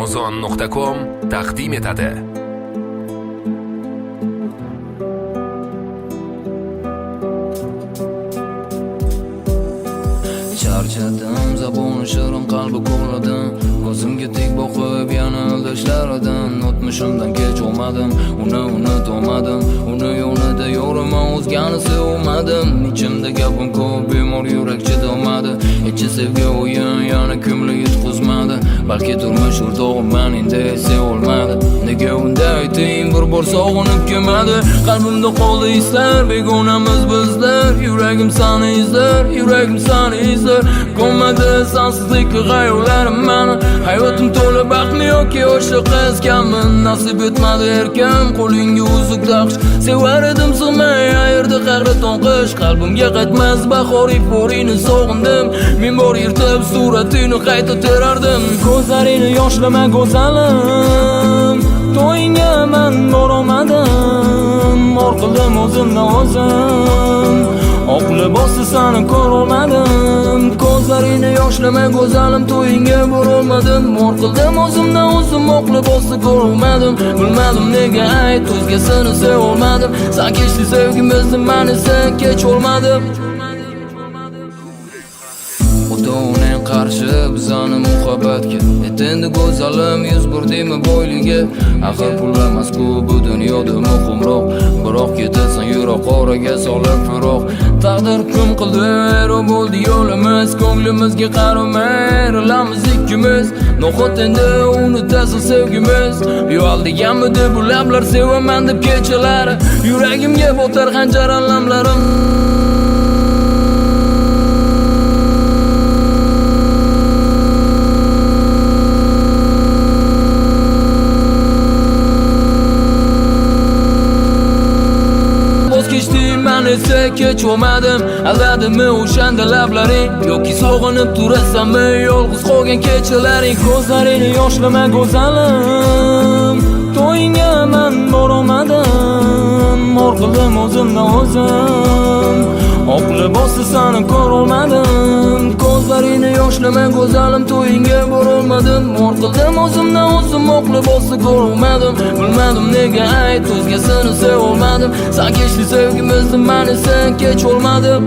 Amazon.com taqdim etadi. Charchadim, zaboni shirin qalbi ko'rladim. Ko'zimga tik boqib yana aldashlaridan o'tmishimdan kech olmadim, uni unutolmadim. Uni yo'lida yo'riman, o'zgani sevmadim. Ichimda gapim ko'p, bemor yurak chidolmadi. Ichi sevgi o'yin yana ko'ngli yutqizmadi. Balki turmush o'rtog'im men endi sevolmadi. Nega unday ayting, bir bor sog'inib kelmadi. Qalbimda qoldi islar, begonamiz bizlar. Yuragim seni izlar, yuragim seni izlar. Ko'madi sensizlik g'ayolarim meni. Hayotim to'la baxtli yoki o'sha qiz kabi. Nasib etmadi erkam, qo'lingga uzuk taqsh. Sevar edim sig'may, ayirdi qahri to'nqish. Qalbimga qaytmas bahor iforini sog'indim. Men bor yirtib suratini qayta terardim. Ko'zlarini yoshlama go'zalim, to'yingga men borolmadim. Orqildim o'zimdan o'zim, oq libosda seni ko'rolmadim. Ko'zlarini yoshlama go'zalim, to'yingga borolmadim. Orqildim o'zimdan o'zim, oq libosda ko'rolmadim. Bilmadim nega ayt, o'zgasini sevolmadim. Sen kechdi sevgimizni, men esa kech olmadim. Xudoning qarshi bizani muhabbatga, endi go'zalim yuz burdimi bo'yliga. Axir pul emas-ku bu dunyoda muhimroq, biroq ketasan yuroq oraga solib firoq. Taqdir hukm qildi, ero bo'ldi yo'limiz, ko'nglimizga qaramay ayrılamiz ikkimiz. No'xat endi unutasan sevgimiz. Yo'l deganmidi bu lablar, sevaman deb kechalari. Yuragimga botar xanjar alamlarim. Men esa kech olmadim. Aldadimi o'shanda lablaring, yoki sog'inib turasanmi yolg'iz qolgan kechalaring. Ko'zlarini yoshlama go'zalim, to'yingga men borolmadim. Orqildim o'zimdan o'zim, oq libosda seni ko'rolmadim. Ko'zlarini yoshlama go'zalim, to'yingga borolmadim. Orqildim o'zimdan o'zim, oq libosda ko'rolmadim. Bilmadim nega ayt, o'zgasini sevolmadim. Sen kechdi sevgimizni, men esa kech olmadim.